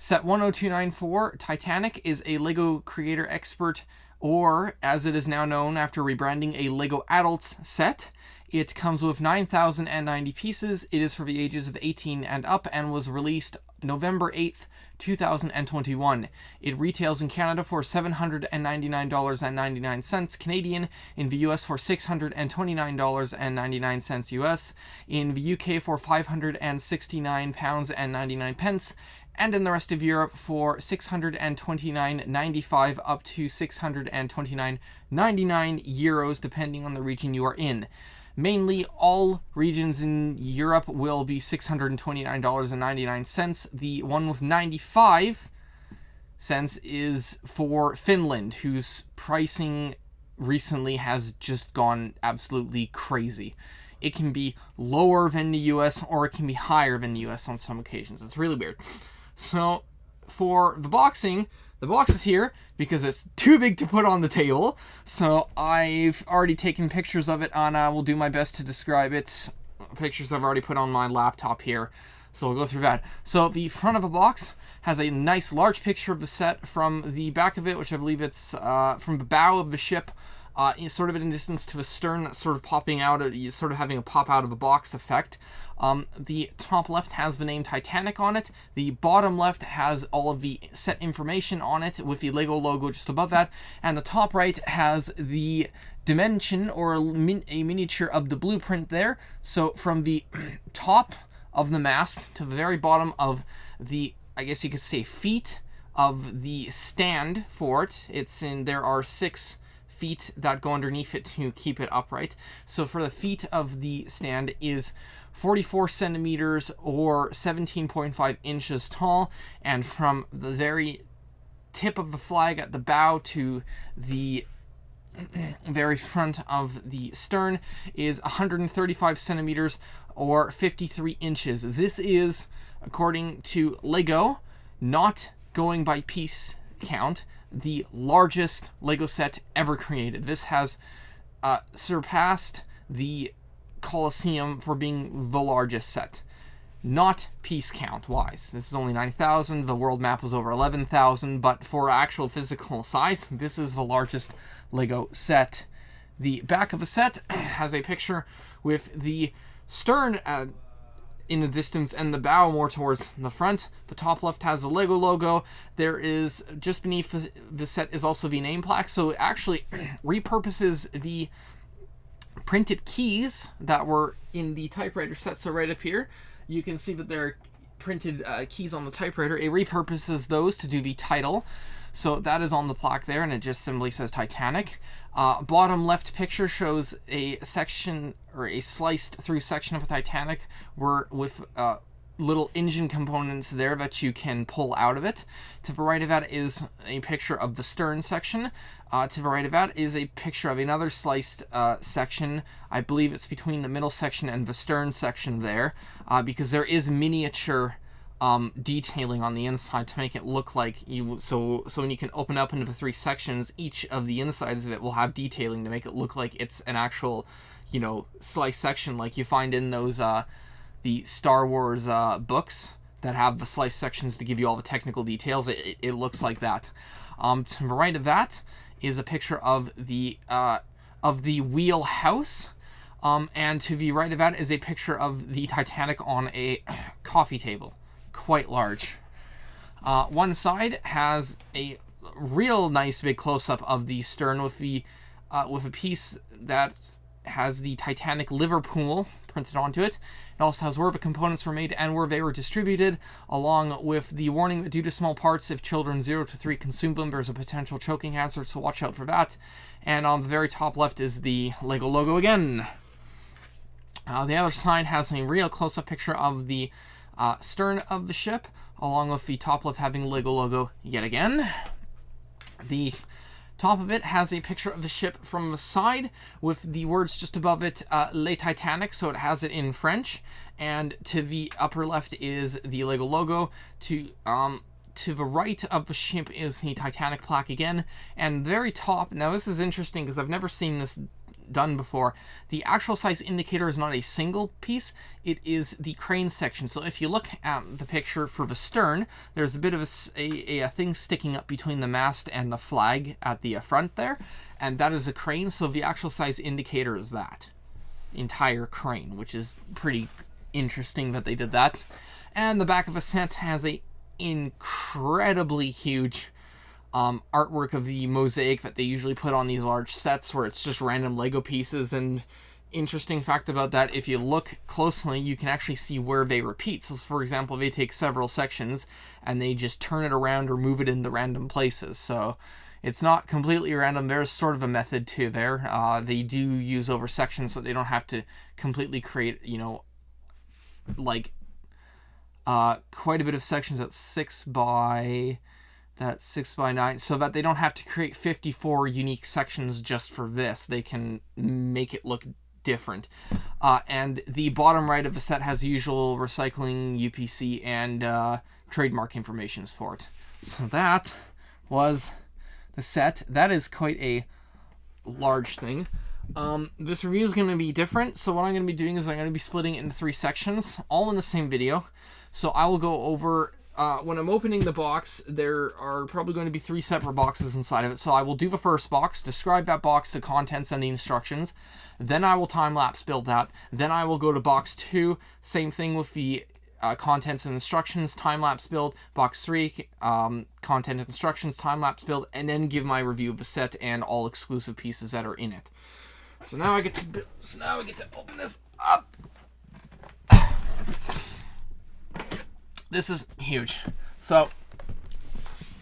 Set 10294, Titanic, is a LEGO Creator Expert, or as it is now known after rebranding, a LEGO Adults set. It comes with 9,090 pieces. It is for the ages of 18 and up and was released November 8th, 2021. It retails in Canada for $799.99 Canadian, in the US for $629.99 US, in the UK for £569.99, and in the rest of Europe for $629.95 up to €629.99 euros, depending on the region you are in. Mainly, all regions in Europe will be $629.99. The one with 95 cents is for Finland, whose pricing recently has just gone absolutely crazy. It can be lower than the US, or it can be higher than the US on some occasions. It's really weird. So, for the box is here because it's too big to put on the table. So I've already taken pictures of it, and I will do my best to describe it. Pictures I've already put on my laptop here. So we'll go through that. So the front of the box has a nice large picture of the set from the back of it, which I believe it's from the bow of the ship, sort of in distance to the stern, that's sort of popping out, sort of having a pop out of the box effect. The top left has the name Titanic on it. The bottom left has all of the set information on it with the LEGO logo just above that. And the top right has the dimension, or a miniature of the blueprint there. So from the top of the mast to the very bottom of the, I guess you could say, feet of the stand for it, there are 6 feet that go underneath it to keep it upright. So for the feet of the stand is 44 centimeters or 17.5 inches tall, and from the very tip of the flag at the bow to the very front of the stern is 135 centimeters or 53 inches. This is, according to LEGO, not going by piece count, the largest LEGO set ever created. This has surpassed the Colosseum for being the largest set. Not piece count wise. This is only 9,000. The world map was over 11,000, but for actual physical size, this is the largest LEGO set. The back of the set has a picture with the stern in the distance and the bow more towards the front. The top left has the LEGO logo. There is, just beneath the set is also the name plaque, so it actually repurposes the printed keys that were in the typewriter set. So right up here, you can see that there are printed keys on the typewriter. It repurposes those to do the title. So that is on the plaque there, and it just simply says Titanic. Bottom left picture shows a section, or a sliced through section of a Titanic with little engine components there that you can pull out of it. To the right of that is a picture of the stern section. To the right of that is a picture of another sliced section. I believe it's between the middle section and the stern section there, because there is miniature detailing on the inside to make it look like so when you can open up into the 3 sections, each of the insides of it will have detailing to make it look like it's an actual, slice section, like you find in those the Star Wars books that have the slice sections to give you all the technical details. It looks like that. To the right of that is a picture of the wheelhouse. And to the right of that is a picture of the Titanic on a coffee table. Quite large. One side has a real nice big close-up of the stern with a piece that has the Titanic Liverpool printed onto it. It also has where the components were made and where they were distributed, along with the warning that due to small parts, if children 0 to 3 consume them, there's a potential choking hazard, so watch out for that. And on the very top left is the LEGO logo again. The other side has a real close-up picture of the stern of the ship, along with the top left having LEGO logo yet again. The top of it has a picture of the ship from the side with the words just above it, Le Titanic, so it has it in French. And to the upper left is the LEGO logo. To the right of the ship is the Titanic plaque again. And very top, now this is interesting because I've never seen this done before, the actual size indicator is not a single piece, it is the crane section. So if you look at the picture for the stern, there's a bit of a thing sticking up between the mast and the flag at the front there, and that is a crane, so the actual size indicator is that entire crane, which is pretty interesting that they did that. And the back of a set has a incredibly huge artwork of the mosaic that they usually put on these large sets, where it's just random Lego pieces. And interesting fact about that, if you look closely, you can actually see where they repeat. So for example, they take several sections and they just turn it around or move it into random places. So it's not completely random. There's sort of a method to there. They do use over sections so they don't have to completely create, you know, like quite a bit of sections at 6 by 9, so that they don't have to create 54 unique sections just for this. They can make it look different. And the bottom right of the set has usual recycling, UPC, and trademark information for it. So that was the set. That is quite a large thing. This review is going to be different, so what I'm going to be doing is I'm going to be splitting it into 3 sections, all in the same video. So I will go over, when I'm opening the box, there are probably going to be 3 separate boxes inside of it. So I will do the first box, describe that box, the contents and the instructions. Then I will time-lapse build that. Then I will go to box 2, same thing with the contents and instructions, time-lapse build. Box 3, content and instructions, time-lapse build, and then give my review of the set and all exclusive pieces that are in it. So now I get to open this up. This is huge. So,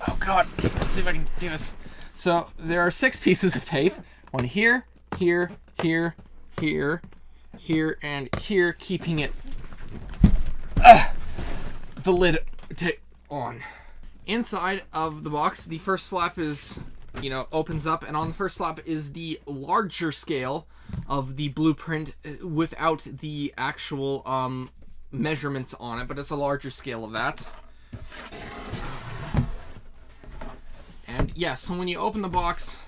oh god, let's see if I can do this. So there are 6 pieces of tape. One here, here, here, here, here, and here, keeping it the lid on. Inside of the box, the first flap is, you know, opens up, and on the first flap is the larger scale of the blueprint without the actual measurements on it, but it's a larger scale of that. And yeah, so when you open the box,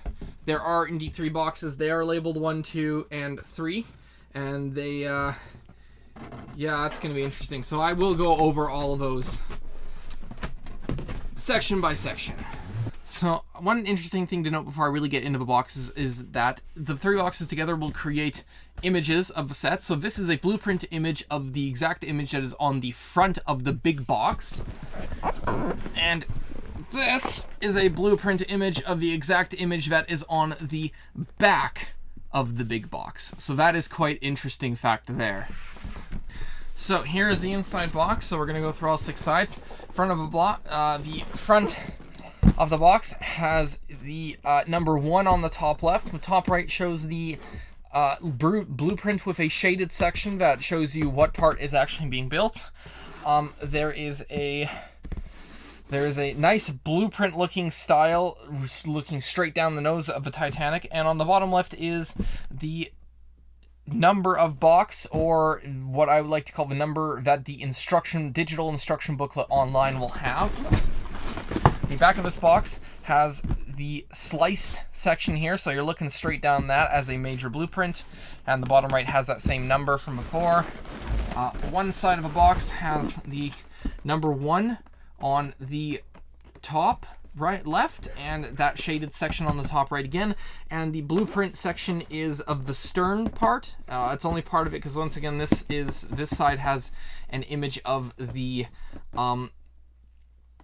there are indeed 3 boxes. They are labeled 1, 2, and 3, and they yeah, that's gonna be interesting. So I will go over all of those section by section. So one interesting thing to note before I really get into the boxes is that the 3 boxes together will create images of the set. So this is a blueprint image of the exact image that is on the front of the big box. And this is a blueprint image of the exact image that is on the back of the big box. So that is quite interesting fact there. So here is the inside box. So we're going to go through all 6 sides. Front of the front of the box has the number 1 on the top left. The top right shows the blueprint with a shaded section that shows you what part is actually being built. There is a nice blueprint looking style looking straight down the nose of the Titanic, and on the bottom left is the number of box, or what I would like to call the number that the digital instruction booklet online will have. The back of this box has the sliced section here, so you're looking straight down that as a major blueprint, and the bottom right has that same number from before. One side of the box has the number 1 on the top right left, and that shaded section on the top right again, and the blueprint section is of the stern part. It's only part of it because once again this side has an image of the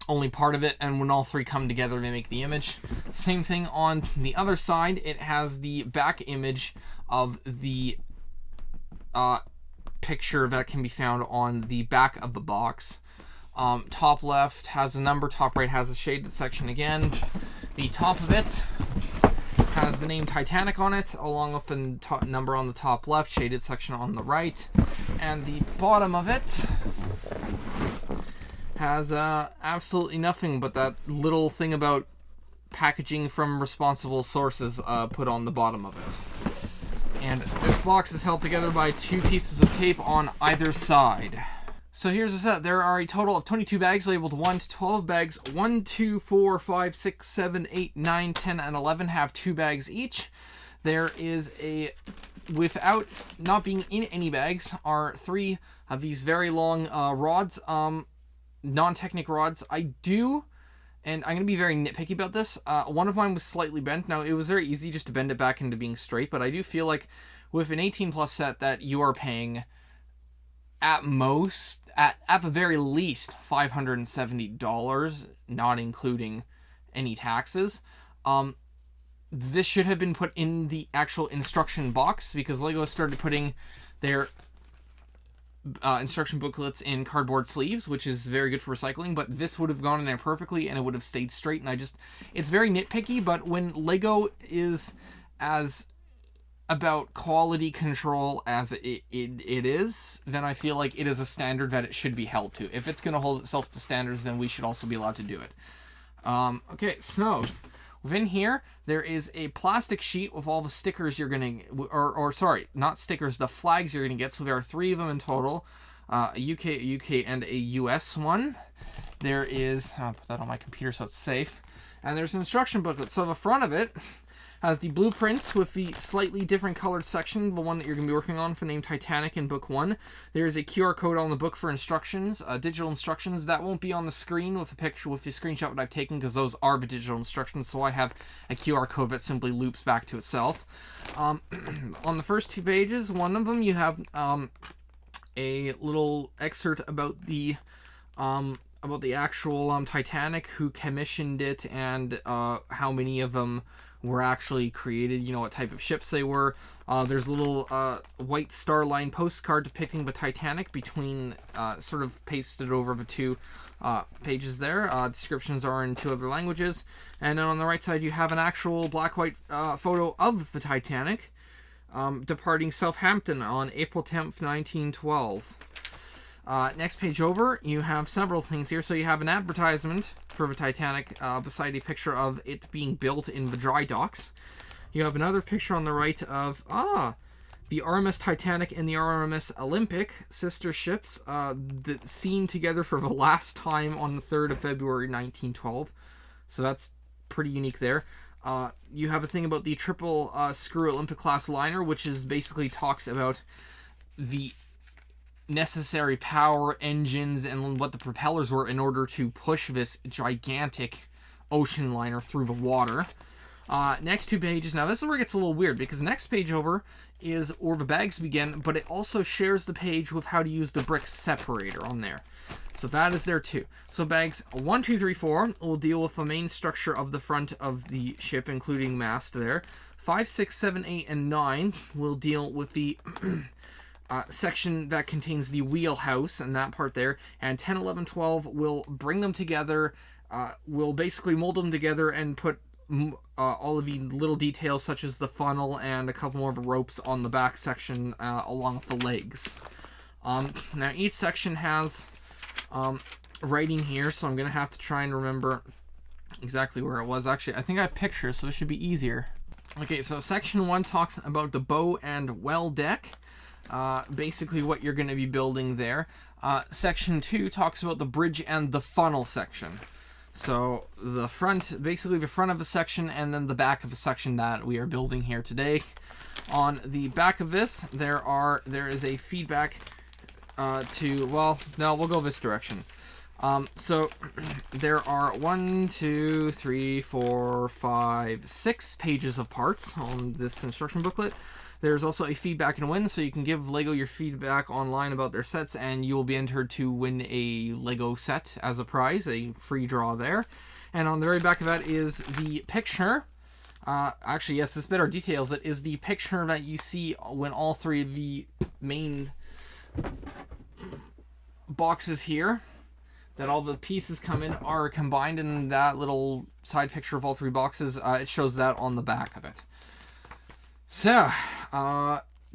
only part of it, and when all 3 come together they make the image. Same thing on the other side, it has the back image of the picture that can be found on the back of the box. Top left has a number, top right has a shaded section again. The top of it has the name Titanic on it, along with the number on the top left, shaded section on the right. And the bottom of it has absolutely nothing but that little thing about packaging from responsible sources put on the bottom of it. And this box is held together by 2 pieces of tape on either side. So here's the set. There are a total of 22 bags labeled 1 to 12 bags. 1, 2, 4, 5, 6, 7, 8, 9, 10, and 11 have 2 bags each. there is without not being in any bags, are 3 of these very long rods, non-Technic rods. I do, and I'm going to be very nitpicky about this, one of mine was slightly bent. Now, it was very easy just to bend it back into being straight, but I do feel like with an 18 plus set that you are paying at the very least, $570, not including any taxes. This should have been put in the actual instruction box, because LEGO started putting their instruction booklets in cardboard sleeves, which is very good for recycling, but this would have gone in there perfectly and it would have stayed straight. And it's very nitpicky, but when LEGO is as about quality control as it is, then I feel like it is a standard that it should be held to. If it's going to hold itself to standards, then we should also be allowed to do it. Okay, so within here, there is a plastic sheet with all the stickers you're going to, or sorry, not stickers, the flags you're going to get. So there are 3 of them in total, a UK, and a US one. There is, I'll put that on my computer so it's safe. And there's an instruction booklet. So the front of it has the blueprints with the slightly different colored section, the one that you're going to be working on for the name Titanic in Book 1. There's a QR code on the book for instructions, digital instructions. That won't be on the screen with a picture, with the screenshot that I've taken, because those are the digital instructions, so I have a QR code that simply loops back to itself. On the first 2 pages, one of them, you have a little excerpt about the actual Titanic, who commissioned it, and how many of them were actually created, you know, what type of ships they were. There's a little white star line postcard depicting the Titanic between, sort of pasted over the 2 pages there. Descriptions are in 2 other languages. And then on the right side, you have an actual black-white photo of the Titanic departing Southampton on April 10th, 1912. Next page over, you have several things here. So you have an advertisement for the Titanic beside a picture of it being built in the dry docks. You have another picture on the right of, the RMS Titanic and the RMS Olympic, sister ships, seen together for the last time on the 3rd of February 1912. So that's pretty unique there. You have a thing about the triple screw Olympic class liner, which is basically talks about the necessary power, engines, and what the propellers were in order to push this gigantic ocean liner through the water. Next 2 pages. Now this is where it gets a little weird, because the next page over is where the bags begin, but it also shares the page with how to use the brick separator on there. So that is there too. So bags 1, 2, 3, 4 will deal with the main structure of the front of the ship, including mast there. 5, 6, 7, 8, and 9 will deal with the section that contains the wheelhouse and that part there. And 10, 11, 12 will bring them together, will basically mold them together and put all of the little details such as the funnel and a couple more of the ropes on the back section along with the legs. Now each section has writing here, so I'm going to have to try and remember exactly where it was. Actually, I think I have pictures, so it should be easier. Okay, so section 1 talks about the bow and well deck. Basically what you're going to be building there. Section 2 talks about the bridge and the funnel section. So the front, basically the front of a section, and then the back of a section that we are building here today. On the back of this, there is a feedback well, no, we'll go this direction. So there are 1, 2, 3, 4, 5, 6 pages of parts on this instruction booklet. There's also a feedback and win, so you can give LEGO your feedback online about their sets, and you will be entered to win a LEGO set as a prize, a free draw there. And on the very back of that is the picture. Actually, yes, this better details it, is the picture that you see when all 3 of the main boxes here, that all the pieces come in, are combined in that little side picture of all 3 boxes. It shows that on the back of it. So,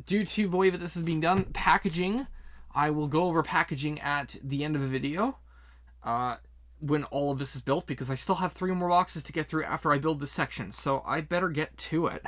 due to the way that this is being done, packaging, I will go over packaging at the end of the video, when all of this is built, because I still have 3 more boxes to get through after I build this section, so I better get to it.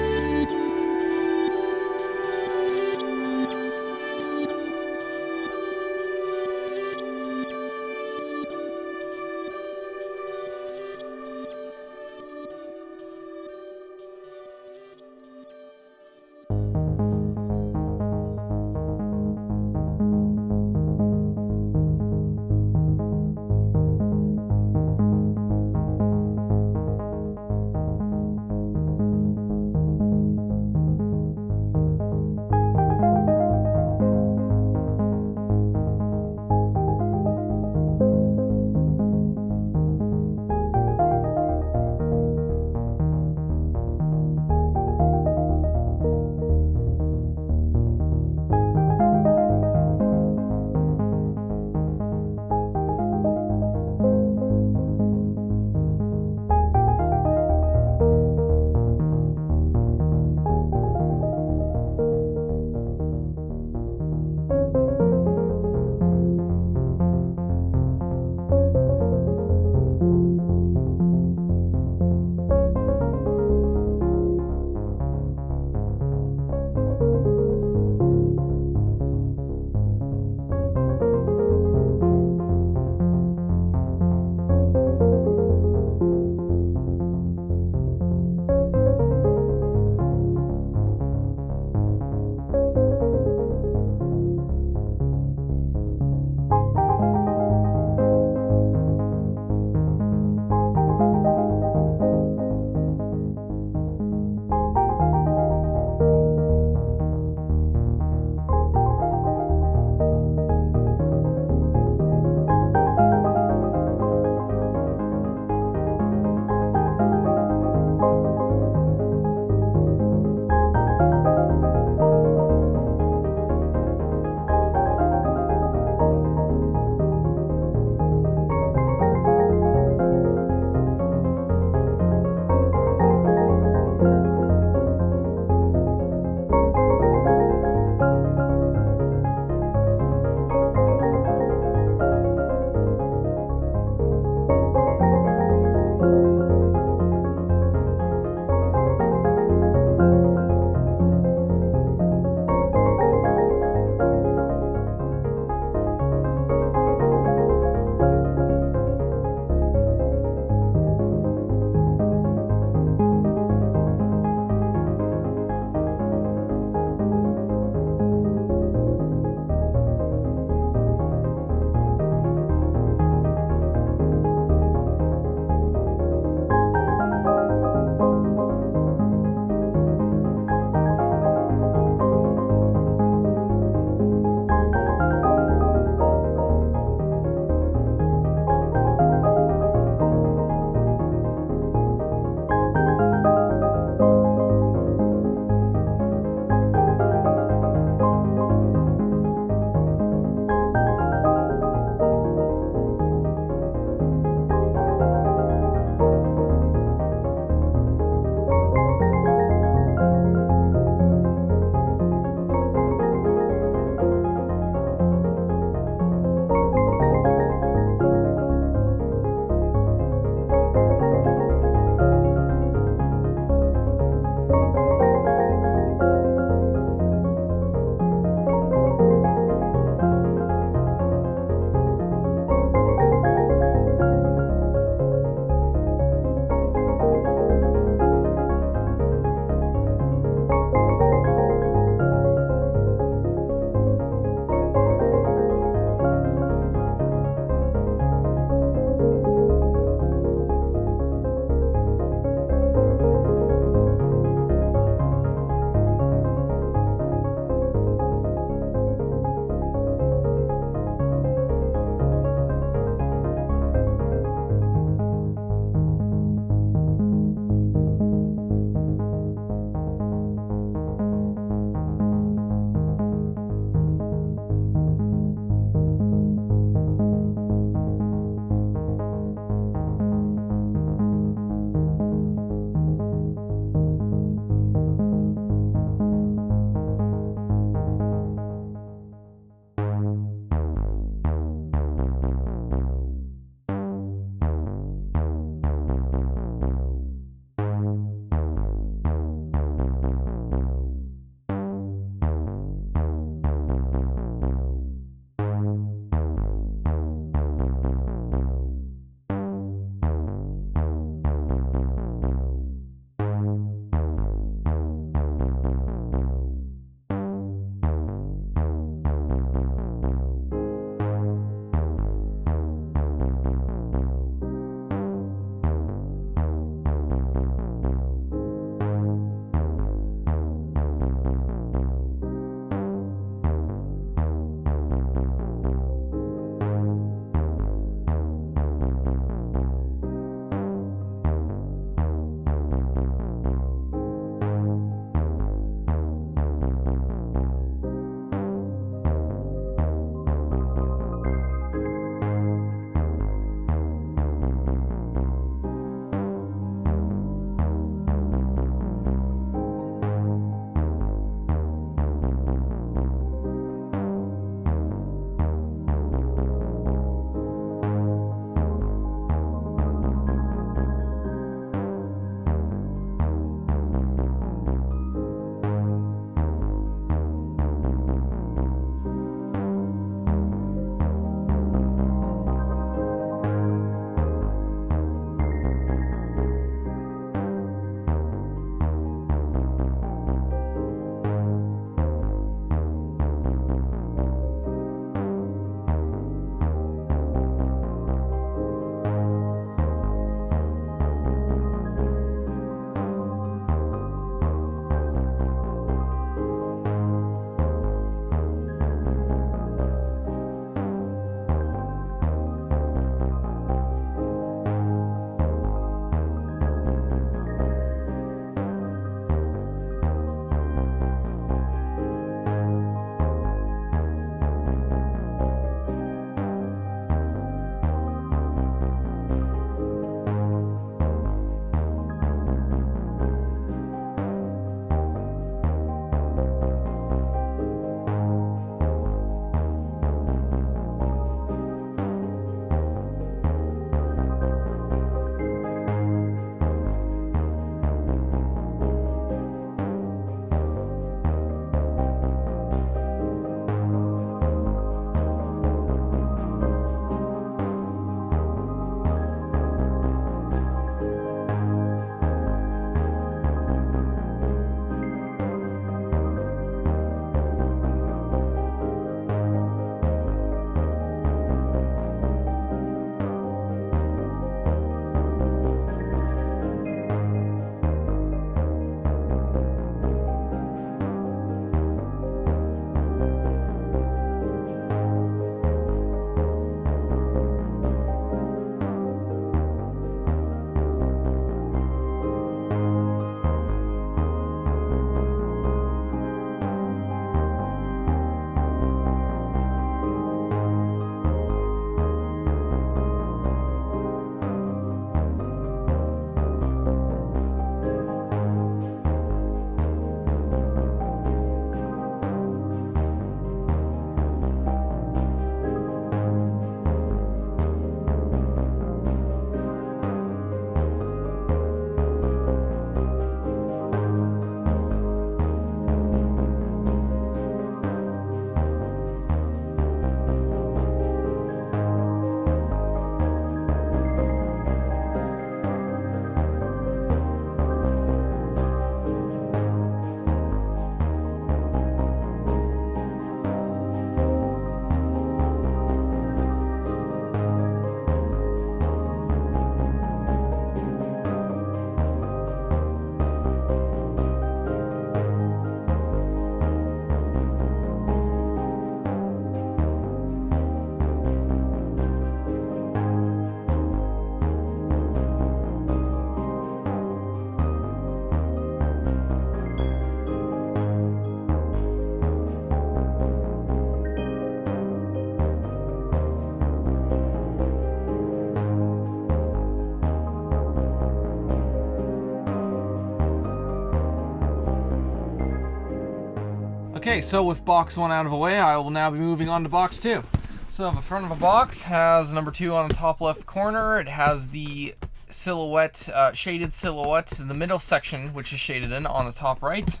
Okay, so with box 1 out of the way, I will now be moving on to box 2. So the front of a box has number 2 on the top left corner. It has the silhouette, shaded silhouette in the middle section, which is shaded in on the top right.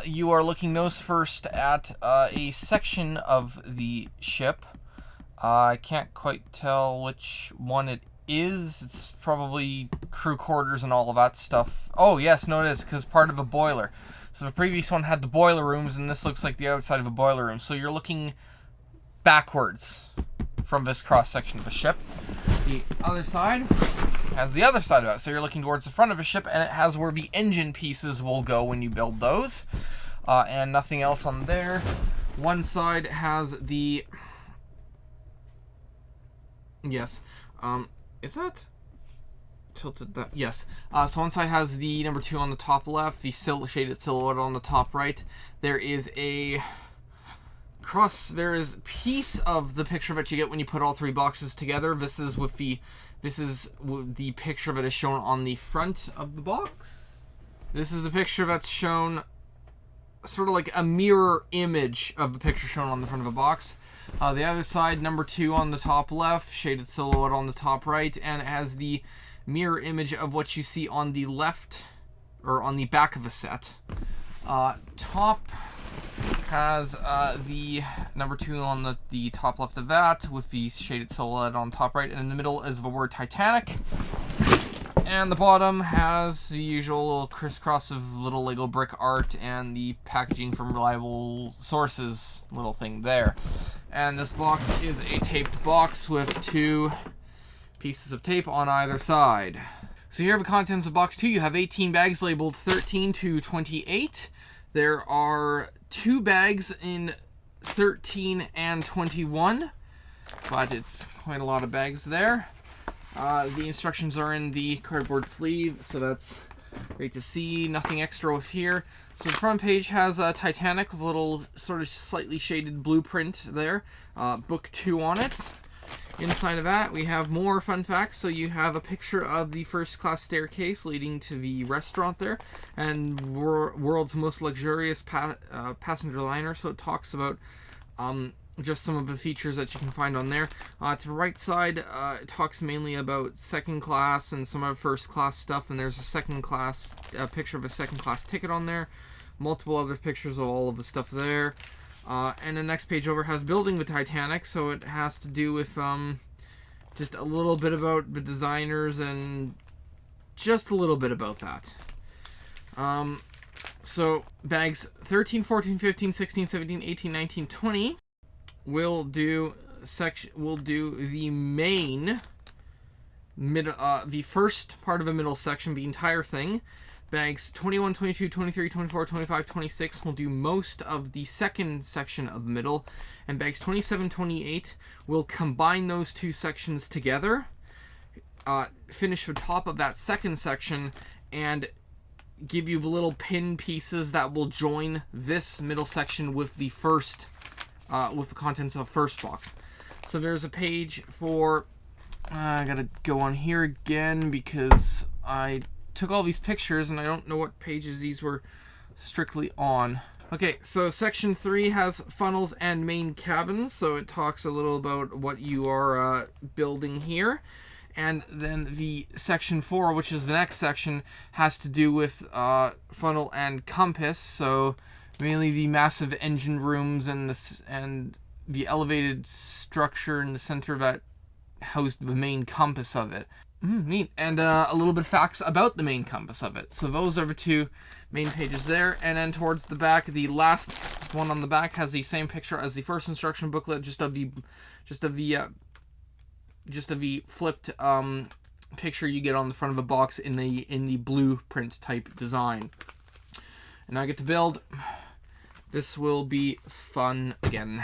You are looking nose first at a section of the ship. I can't quite tell which one it is. It's probably crew quarters and all of that stuff. Oh yes, no it is, because part of a boiler. So the previous one had the boiler rooms, and this looks like the outside of a boiler room. So you're looking backwards from this cross section of a ship. The other side has the other side of it. So you're looking towards the front of a ship, and it has where the engine pieces will go when you build those. And nothing else on there. One side has the... Yes. Is that... tilted that? Yes. So one side has the number 2 on the top left, the shaded silhouette on the top right. There is a piece of the picture that you get when you put all 3 boxes together. This is the picture that is shown on the front of the box. This is the picture that's shown, sort of like a mirror image of the picture shown on the front of a box. The other side, number 2 on the top left, shaded silhouette on the top right, and it has the mirror image of what you see on the left, or on the back of a set. Top has the number 2 on the top left of that, with the shaded silhouette on top right, and in the middle is the word Titanic. And the bottom has the usual little crisscross of little Lego brick art and the packaging from reliable sources little thing there. And this box is a taped box with 2 pieces of tape on either side. So here are the contents of box 2. You have 18 bags labeled 13 to 28. There are 2 bags in 13 and 21, but it's quite a lot of bags there. The instructions are in the cardboard sleeve, so that's great to see. Nothing extra with here. So the front page has Titanic with a little sort of slightly shaded blueprint there. Book 2 on it. Inside of that, we have more fun facts. So you have a picture of the first class staircase leading to the restaurant there, and world's most luxurious passenger liner. So it talks about just some of the features that you can find on there. To the right side, it talks mainly about second class and some of first class stuff, and there's a second class picture of a second class ticket on there. Multiple other pictures of all of the stuff there. And the next page over has building the Titanic, so it has to do with just a little bit about the designers and just a little bit about that. So bags 13, 14, 15, 16, 17, 18, 19, 20 will do the main the first part of a middle section, the entire thing. Bags 21, 22, 23, 24, 25, 26 will do most of the second section of the middle, and bags 27, 28 will combine those 2 sections together, finish the top of that second section, and give you the little pin pieces that will join this middle section with the first, with the contents of the first box. So there's a page for, I gotta go on here again because I took all these pictures and I don't know what pages these were strictly on. Okay, so section 3 has funnels and main cabins, so it talks a little about what you are building here. And then the section 4, which is the next section, has to do with funnel and compass, so mainly the massive engine rooms and the elevated structure in the center that housed the main compass of it. Neat. And a little bit of facts about the main compass of it. So those are the 2 main pages there. And then towards the back, the last one on the back has the same picture as the first instruction booklet, just of the flipped picture you get on the front of a box in the blueprint type design. And I get to build. This will be fun again.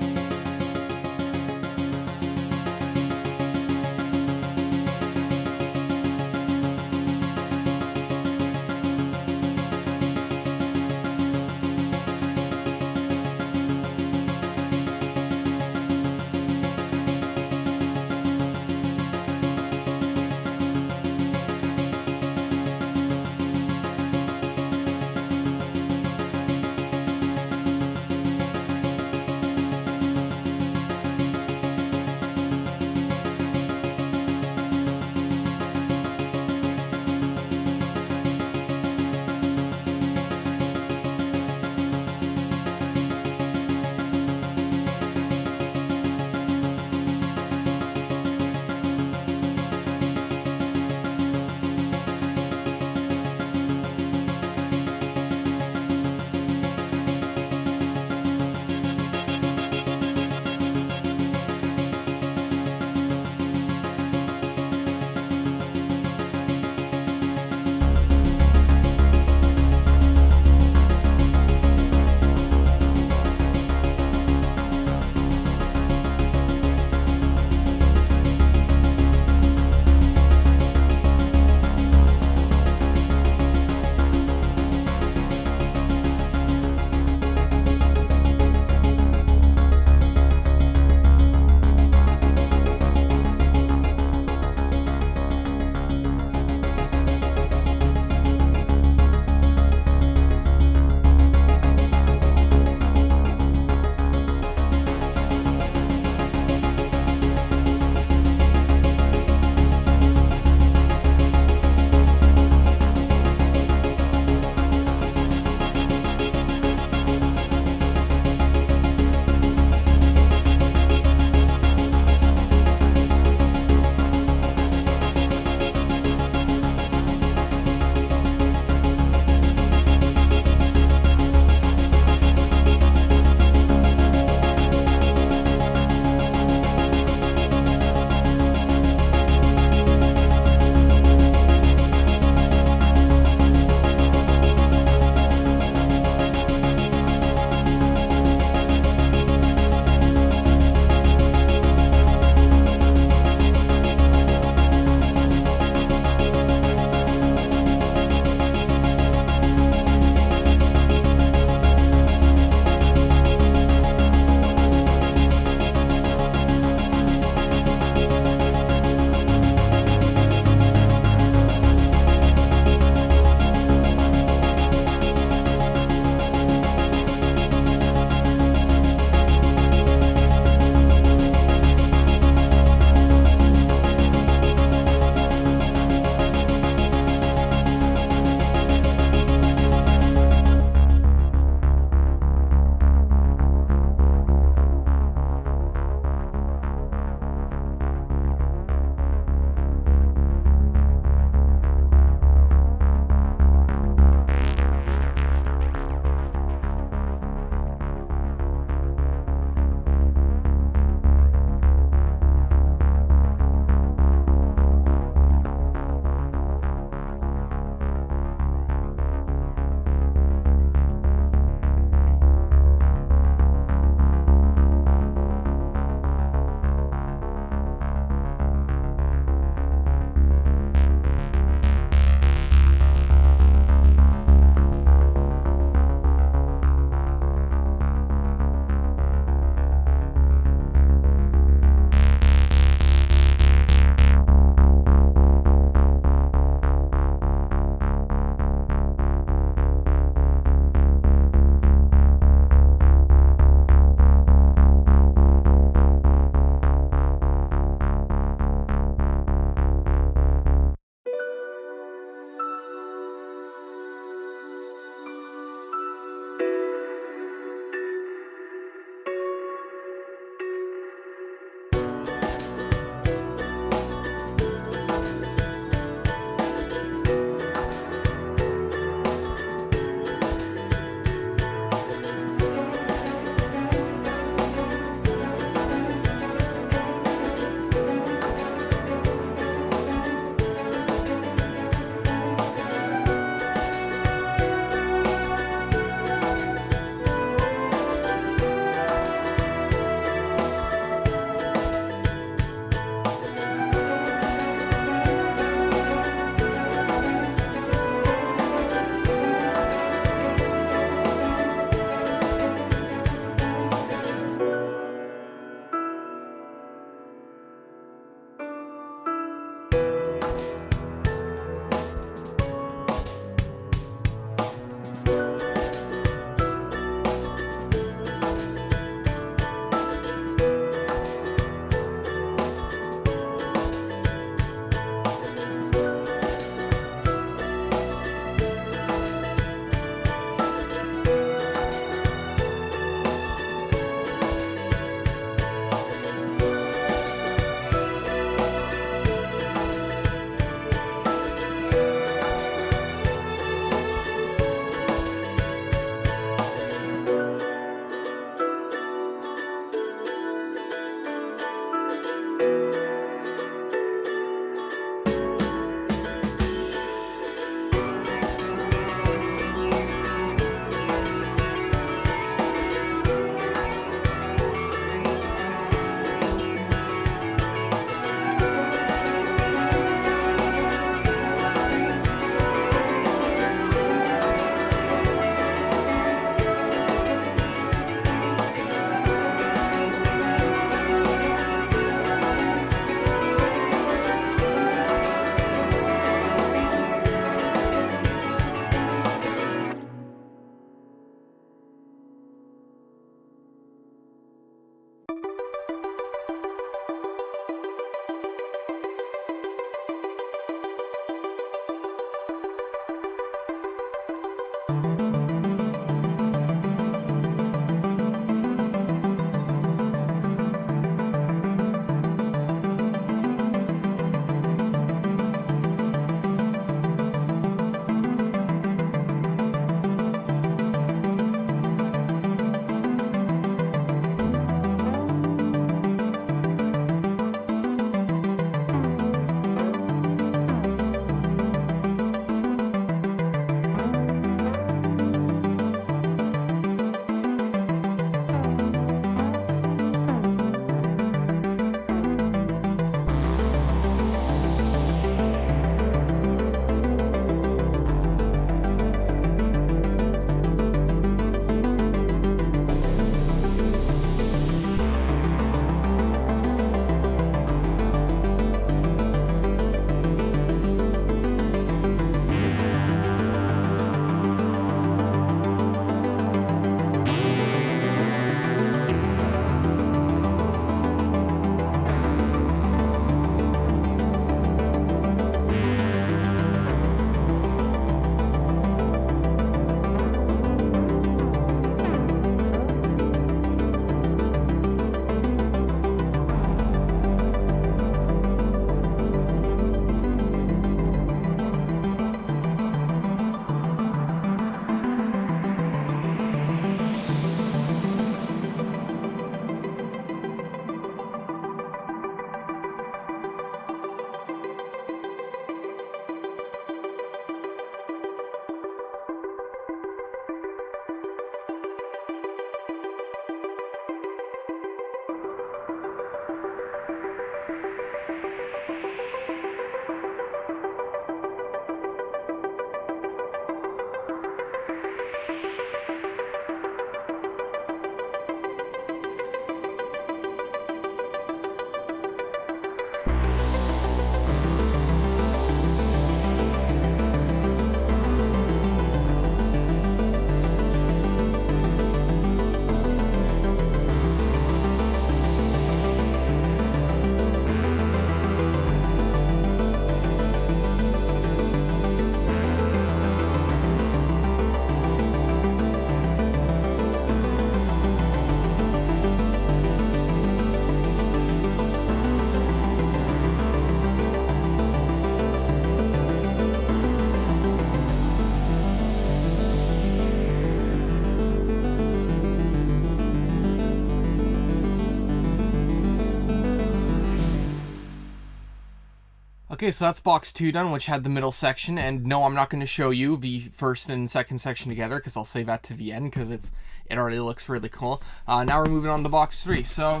Okay, so that's box 2 done, which had the middle section, and no, I'm not going to show you the first and second section together, because I'll save that to the end, because it already looks really cool. Now we're moving on to box 3. So,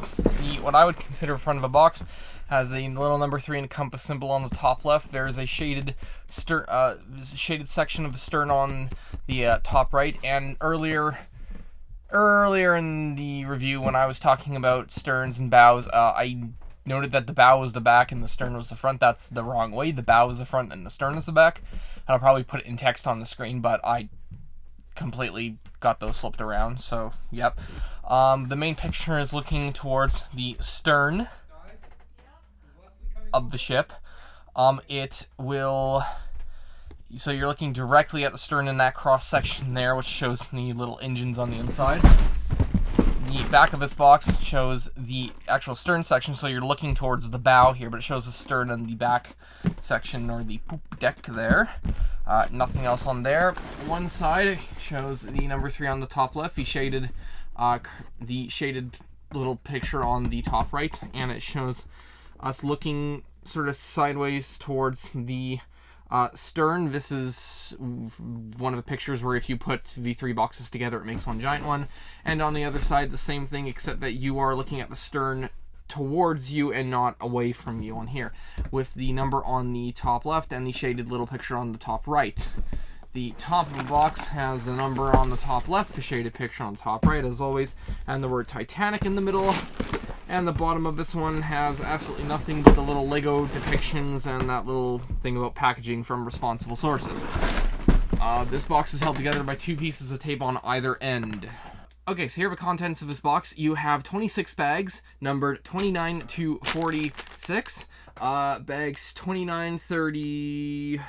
what I would consider front of a box has a little number 3 and a compass symbol on the top left. There's a shaded section of the stern on the top right, and earlier in the review, when I was talking about sterns and bows, I noted that the bow was the back and the stern was the front. That's the wrong way. The bow is the front and the stern is the back. And I'll probably put it in text on the screen, but I completely got those flipped around, so yep. The main picture is looking towards the stern of the ship. So you're looking directly at the stern in that cross section there, which shows the little engines on the inside. The back of this box shows the actual stern section, so you're looking towards the bow here, but it shows the stern and the back section, or the poop deck there. Nothing else on there. One side shows the number 3 on the top left, the shaded little picture on the top right, and it shows us looking sort of sideways towards the stern. This is one of the pictures where if you put the 3 boxes together, it makes one giant one. And on the other side, the same thing, except that you are looking at the stern towards you and not away from you on here, with the number on the top left and the shaded little picture on the top right. The top of the box has the number on the top left, the shaded picture on the top right, as always, and the word Titanic in the middle. And the bottom of this one has absolutely nothing but the little Lego depictions and that little thing about packaging from responsible sources. This box is held together by 2 pieces of tape on either end. Okay, so here are the contents of this box. You have 26 bags, numbered 29 to 46. Bags 29, 30,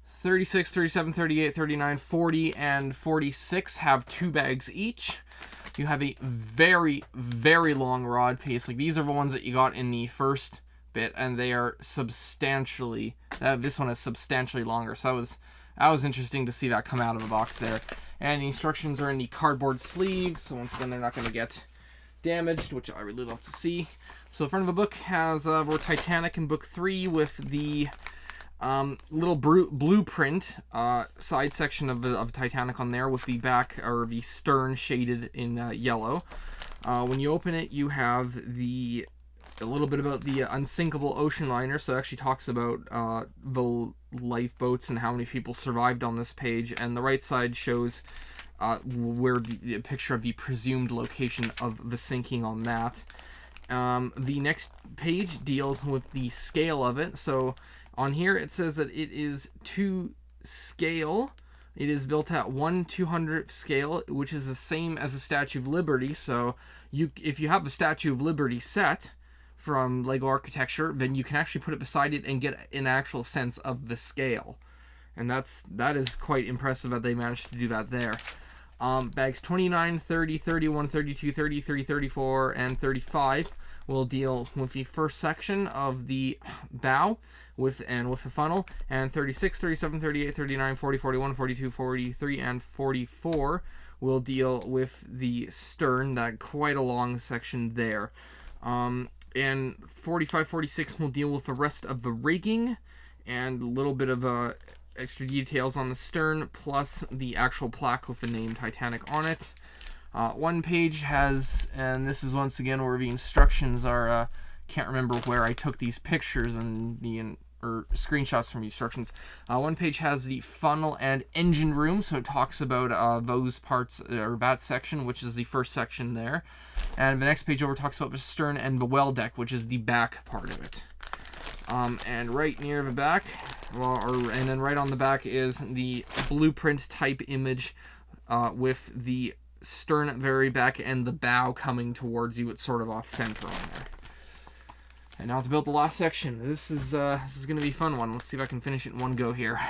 36, 37, 38, 39, 40, and 46 have 2 bags each. You have a very, very long rod piece. Like, these are the ones that you got in the first bit, and they are substantially, this one is substantially longer. So that was interesting to see that come out of the box there. And the instructions are in the cardboard sleeve, so once again, they're not going to get damaged, which I really love to see. So the front of the book has we're Titanic in book 3 with the little blueprint side section of Titanic on there, with the back, or the stern, shaded in yellow. When you open it, you have a little bit about the unsinkable ocean liner. So it actually talks about the lifeboats and how many people survived on this page. And the right side shows where the picture of the presumed location of the sinking on that. The next page deals with the scale of it. So on here it says that it is to scale. It is built at 1/200th scale, which is the same as the Statue of Liberty. So if you have the Statue of Liberty set from Lego Architecture, then you can actually put it beside it and get an actual sense of the scale. And that is quite impressive that they managed to do that there. Bags 29, 30, 31, 32, 33, 34, and 35 will deal with the first section of the bow with the funnel, and 36, 37, 38, 39, 40, 41, 42, 43, and 44 will deal with the stern, that quite a long section there. And 45, 46 will deal with the rest of the rigging and a little bit of extra details on the stern, plus the actual plaque with the name Titanic on it. One page has, and this is once again where the instructions are, can't remember where I took these pictures or screenshots from the instructions. One page has the funnel and engine room, so it talks about those parts, or that section, which is the first section there. And the next page over talks about the stern and the well deck, which is the back part of it. And right near the back, and then right on the back is the blueprint type image with the stern at the very back and the bow coming towards you. It's sort of off center on there. And now to build the last section. This is going to be a fun one. Let's see if I can finish it in one go here.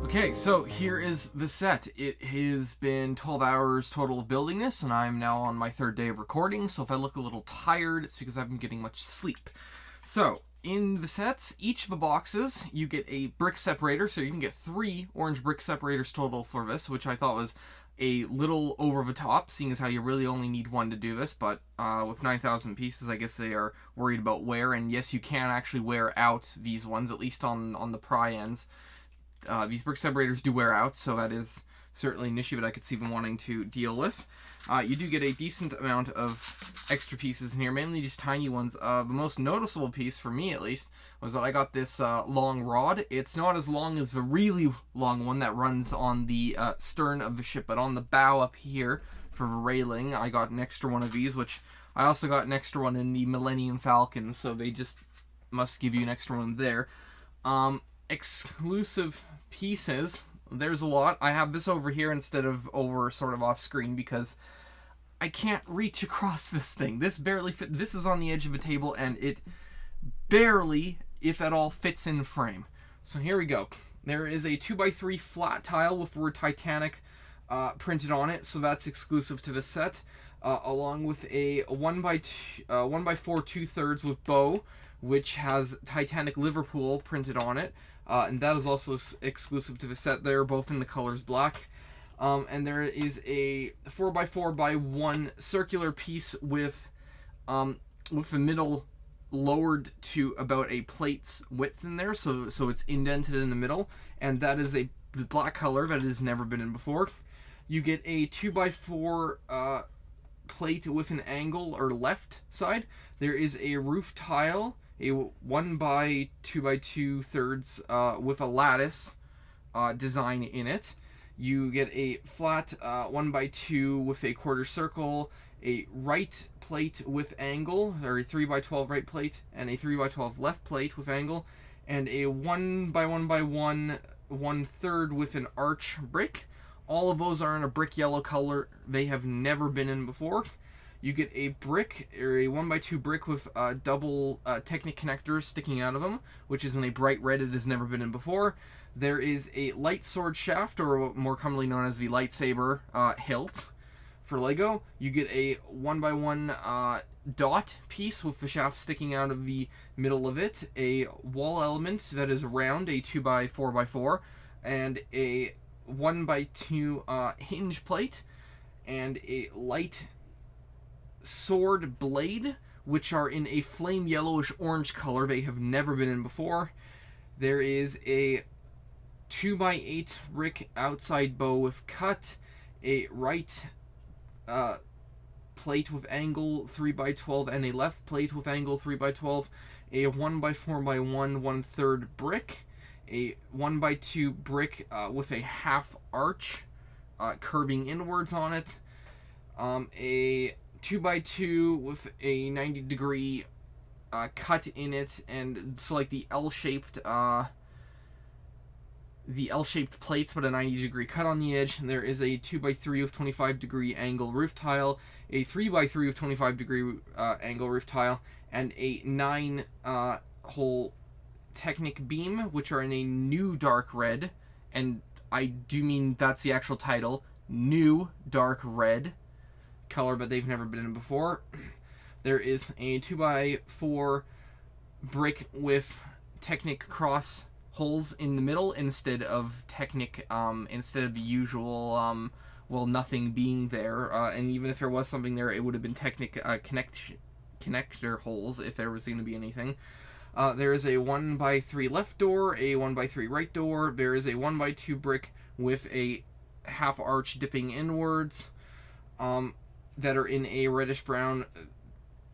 Okay, so here is the set. It has been 12 hours total of building this, and I'm now on my third day of recording, so if I look a little tired, it's because I haven't been getting much sleep. So, in the sets, each of the boxes, you get a brick separator, so you can get 3 orange brick separators total for this, which I thought was a little over the top, seeing as how you really only need 1 to do this, but with 9,000 pieces, I guess they are worried about wear, and yes, you can actually wear out these ones, at least on the pry ends. These brick separators do wear out, so that is certainly an issue that I could see them wanting to deal with. You do get a decent amount of extra pieces in here, mainly just tiny ones. The most noticeable piece, for me at least, was that I got this long rod. It's not as long as the really long one that runs on the stern of the ship, but on the bow up here for the railing, I got an extra one of these, which I also got an extra one in the Millennium Falcon, so they just must give you an extra one there. Exclusive pieces, there's a lot. I have this over here instead of over sort of off screen because I can't reach across this thing. This barely fit. This is on the edge of a table and it barely, if at all, fits in frame. So here we go. There is a 2x3 flat tile with the word Titanic printed on it, so that's exclusive to this set, along with a 1x4 2/3 with bow, which has Titanic Liverpool printed on it, and that is also exclusive to the set. They're both in the colors black. And there is a 4x4x1 circular piece with the middle lowered to about a plate's width in there, so it's indented in the middle, and that is a black color that has never been in before. You get a 2x4 plate with an angle or left side. There is a roof tile, a 1x2x2 thirds with a lattice design in it. You get a flat 1x2 with a quarter circle, a right plate with angle, or a 3x12 right plate, and a 3x12 left plate with angle, and a 1x1x1 1/3 with an arch brick. All of those are in a brick yellow color. They have never been in before. You get a brick, or a 1x2 brick with double Technic connectors sticking out of them, which is in a bright red. It has never been in before. There is a light sword shaft, or more commonly known as the lightsaber hilt for Lego. You get a 1x1 dot piece with the shaft sticking out of the middle of it, a wall element that is round, a 2x4x4, and a 1x2 hinge plate, and a light sword blade, which are in a flame yellowish orange color. They have never been in before. There is a 2x8 brick outside bow with cut, a right plate with angle 3x12, and a left plate with angle 3x12, a 1x4x1 1/3 brick, a 1x2 brick with a half arch curving inwards on it, a 2x2 with a 90-degree cut in it, and so like the L-shaped plates, but a 90-degree cut on the edge. There is a 2x3 with 25-degree angle roof tile, a 3x3 with 25-degree angle roof tile, and a 9-hole Technic beam, which are in a new dark red, and I do mean that's the actual title, new dark red color, but they've never been in before. There is a 2x4 brick with Technic cross holes in the middle instead of instead of the usual well, nothing being there, and even if there was something there, it would have been connector holes if there was going to be anything. There is a 1x3 left door, a 1x3 right door. There is a 1x2 brick with a half arch dipping inwards, that are in a reddish brown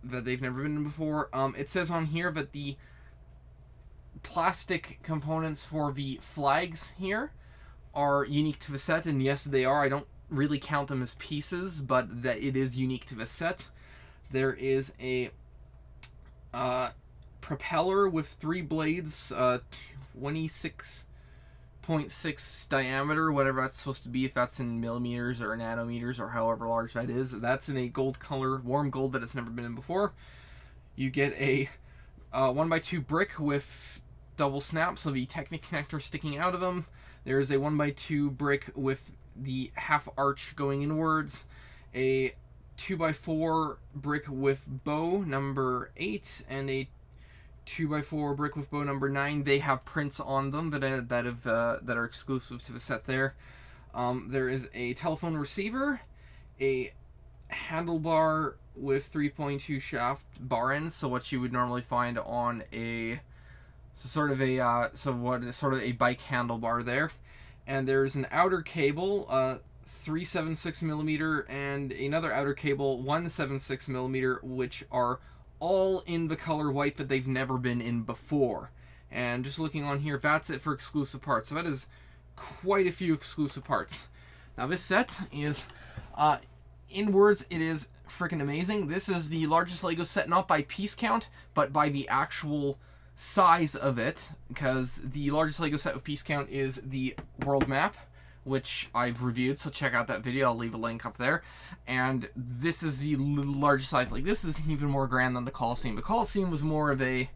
that they've never been in before. It says on here that the plastic components for the flags here are unique to the set, and yes, they are. I don't really count them as pieces, but that it is unique to the set. There is a propeller with 3 blades, 26.6 diameter, whatever that's supposed to be, if that's in millimeters or nanometers or however large that is. That's in a gold color, warm gold, that it's never been in before. You get a 1x2 brick with double snap, so the Technic connector sticking out of them. There is a 1x2 brick with the half arch going inwards, a 2x4 brick with bow number 8, and a 2x4 brick with bow number 9. They have prints on them that are exclusive to the set there. There is a telephone receiver, a handlebar with 3.2 shaft bar ends, so what you would normally find on a sort of a bike handlebar there. And there's an outer cable, 376 millimeter, and another outer cable, 176 millimeter, which are all in the color white that they've never been in before. And just looking on here, that's it for exclusive parts. So that is quite a few exclusive parts. Now this set is, inwards, it is freaking amazing. This is the largest Lego set, not by piece count, but by the actual size of it, because the largest Lego set with piece count is the world map, which I've reviewed, so check out that video. I'll leave a link up there. And this is the largest size. Like, this is even more grand than the Colosseum. The Colosseum was more of a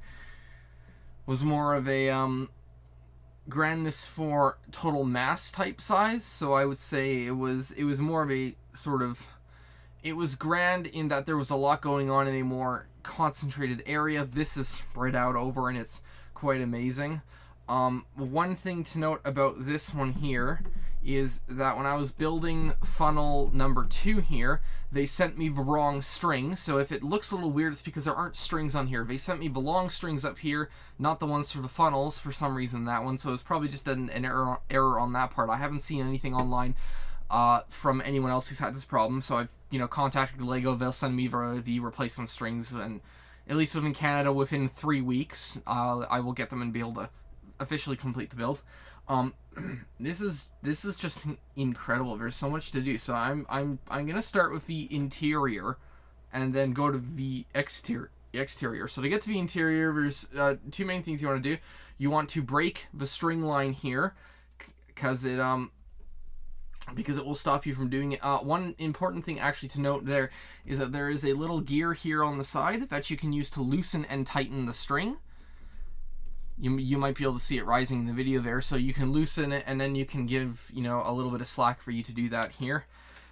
grandness for total mass type size. So I would say it was more of a sort of, it was grand in that there was a lot going on in a more concentrated area. This is spread out over, and it's quite amazing. One thing to note about this one here is that when I was building funnel number 2 here, they sent me the wrong string. So if it looks a little weird, it's because there aren't strings on here. They sent me the long strings up here, not the ones for the funnels for some reason, that one. So it's probably just an error on that part. I haven't seen anything online from anyone else who's had this problem. So I've contacted Lego. They'll send me the replacement strings, and at least within Canada, within 3 weeks, I will get them and be able to officially complete the build. This is just incredible. There's so much to do. So I'm gonna start with the interior, and then go to the exterior. So to get to the interior, there's 2 main things you want to do. You want to break the string line here, because it will stop you from doing it. One important thing actually to note there is that there is a little gear here on the side that you can use to loosen and tighten the string. You might be able to see it rising in the video there, so you can loosen it, and then you can give a little bit of slack for you to do that here.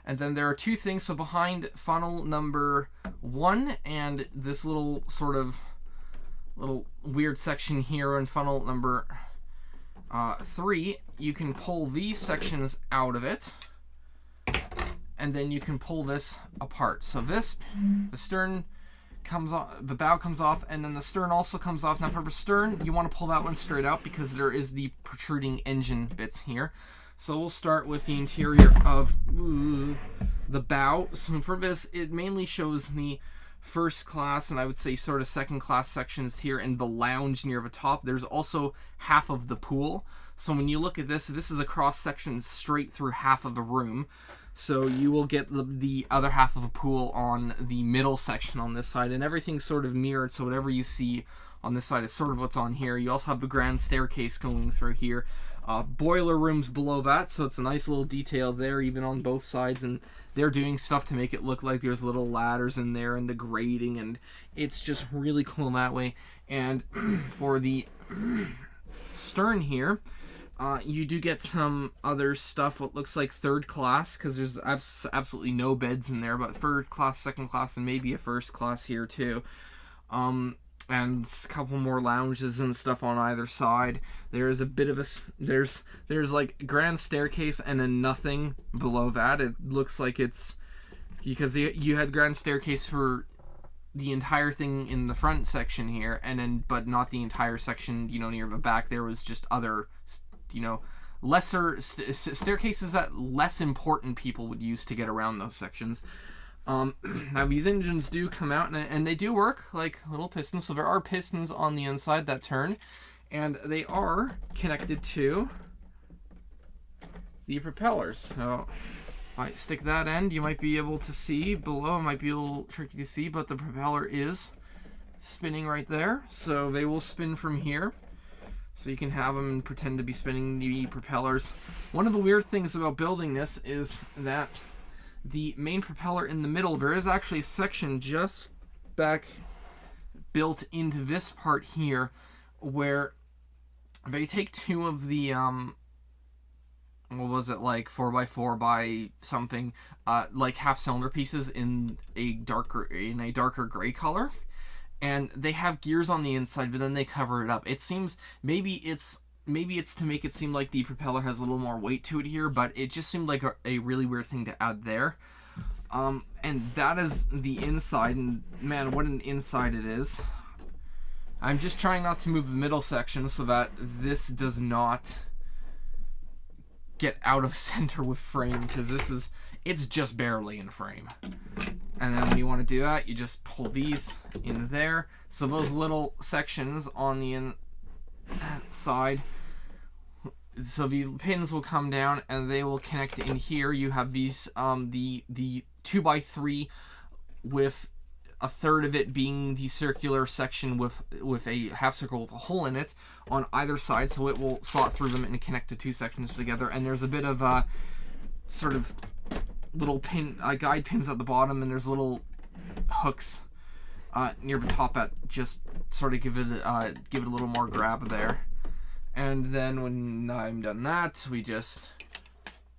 And then there are 2 things. So behind funnel number 1 and this little weird section here in funnel number 3, you can pull these sections out of it, and then you can pull this apart. So the stern comes off, the bow comes off, and then the stern also comes off. Now for the stern, you want to pull that one straight out because there is the protruding engine bits here. So we'll start with the interior of the bow. So for this, it mainly shows the first class, and I would say sort of second class sections here, and the lounge near the top. There's also half of the pool. So when you look at this is a cross section straight through half of the room. So you will get the other half of a pool on the middle section on this side, and everything's sort of mirrored, so whatever you see on this side is sort of what's on here. You also have the grand staircase going through here. Boiler rooms below that, so it's a nice little detail there, even on both sides, and they're doing stuff to make it look like there's little ladders in there and the grating, and it's just really cool that way. And for the stern here, you do get some other stuff, what looks like third class, because there's absolutely no beds in there, but third class, second class, and maybe a first class here too. and a couple more lounges and stuff on either side. There's a bit of a there's like grand staircase and then nothing below that. It looks like it's because you had grand staircase for the entire thing in the front section here, and then but not the entire section, you know, near the back. There was just other, you know, lesser staircases that less important people would use to get around those sections. Now these engines do come out and they do work like little pistons. So there are pistons on the inside that turn, and they are connected to the propellers. So if I stick that end, you might be able to see below. It might be a little tricky to see, but the propeller is spinning right there. So they will spin from here. So you can have them and pretend to be spinning the propellers. One of the weird things about building this is that the main propeller in the middle, there is actually a section just back built into this part here where they take two of the what was it, like 4x4 by something, like half cylinder pieces in a darker gray color, and they have gears on the inside, but then they cover it up. It seems maybe it's to make it seem like the propeller has a little more weight to it here, but it just seemed like a really weird thing to add there. And that is the inside, and man, what an inside it is. I'm just trying not to move the middle section so that this does not get out of center with frame, because it's just barely in frame. And then when you want to do that, you just pull these in there. So those little sections on the inside, so the pins will come down and they will connect in here. You have these the 2x3 with a third of it being the circular section with a half circle with a hole in it on either side, so it will slot through them and connect the two sections together. And there's a bit of sort of little pin guide pins at the bottom, and there's little hooks near the top that just sort of give it a little more grab there. And then when I'm done that, we just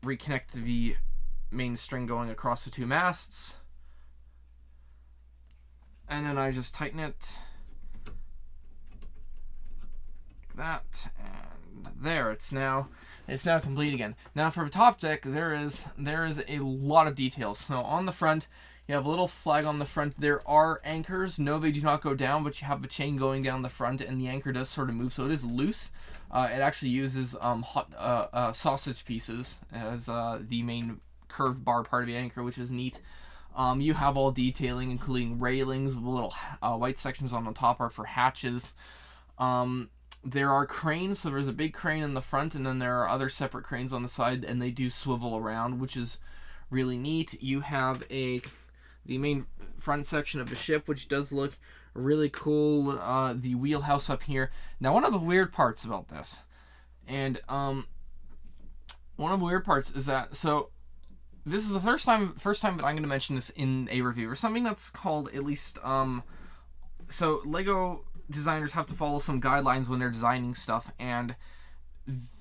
reconnect the main string going across the two masts. And then I just tighten it like that, and there, it's now complete again. Now for the top deck, there is a lot of details. So on the front, you have a little flag on the front. There are anchors. No, they do not go down, but you have the chain going down the front, and the anchor does sort of move, so it is loose. It actually uses hot sausage pieces as the main curved bar part of the anchor, which is neat. You have all detailing, including railings. The little white sections on the top are for hatches. There are cranes, so there's a big crane in the front, and then there are other separate cranes on the side, and they do swivel around, which is really neat. You have the main front section of the ship, which does look really cool. The wheelhouse up here. Now, one of the weird parts about this, and one of the weird parts is that, so this is the first time that I'm going to mention this in a review, or something that's called, at least, so Lego designers have to follow some guidelines when they're designing stuff, and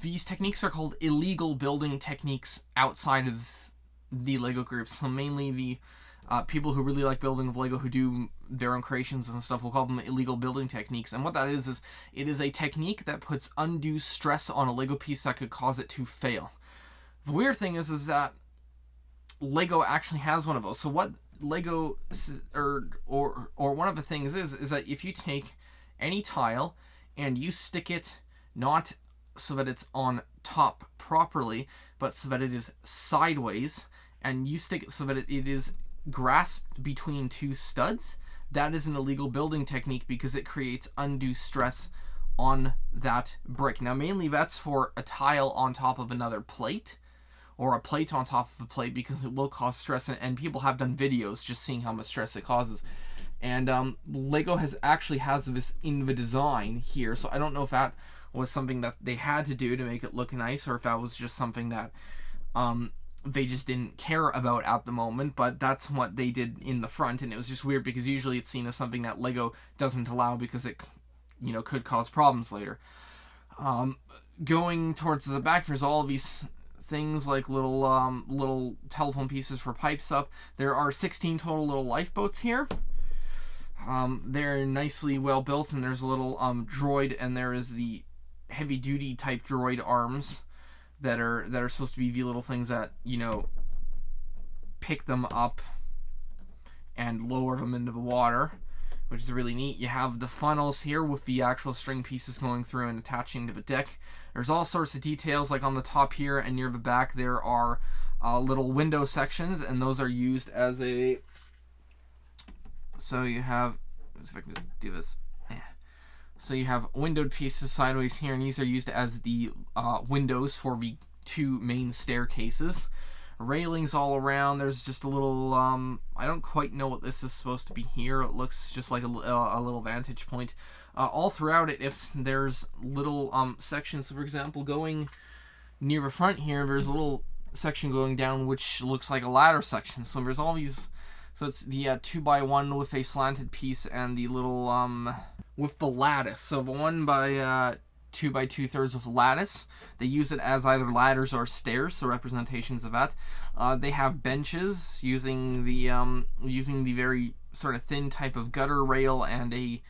these techniques are called illegal building techniques outside of the Lego groups. So mainly the people who really like building of Lego, who do their own creations and stuff, will call them illegal building techniques. And what that is it is a technique that puts undue stress on a Lego piece that could cause it to fail. The weird thing is that Lego actually has one of those. So what Lego, or one of the things is that if you take any tile and you stick it not so that it's on top properly, but so that it is sideways, and you stick it so that it is grasped between two studs, that is an illegal building technique because it creates undue stress on that brick. Now mainly that's for a tile on top of another plate, or a plate on top of a plate, because it will cause stress, and people have done videos just seeing how much stress it causes. And Lego has this in the design here, so I don't know if that was something that they had to do to make it look nice, or if that was just something that they just didn't care about at the moment, but that's what they did in the front. And it was just weird because usually it's seen as something that Lego doesn't allow because it, you know, could cause problems later. Going towards the back, there's all of these things like little telephone pieces for pipes up. There are 16 total little lifeboats here. They're nicely well built, and there's a little droid, and there is the heavy duty type droid arms that are supposed to be the little things that, you know, pick them up and lower them into the water, which is really neat. You have the funnels here with the actual string pieces going through and attaching to the deck. There's all sorts of details, like on the top here and near the back there are little window sections, and those are used as a... So you have... Let's see if I can just do this. So you have windowed pieces sideways here, and these are used as the windows for the two main staircases. Railings all around. There's just a little, I don't quite know what this is supposed to be here. It looks just like a little vantage point. All throughout it, if there's little sections, for example, going near the front here, there's a little section going down which looks like a ladder section. So there's all these, so it's the 2x1 with a slanted piece and the little, with the lattice. So the 1x2 by 2/3 with lattice. They use it as either ladders or stairs, so representations of that. They have benches using the very sort of thin type of gutter rail and a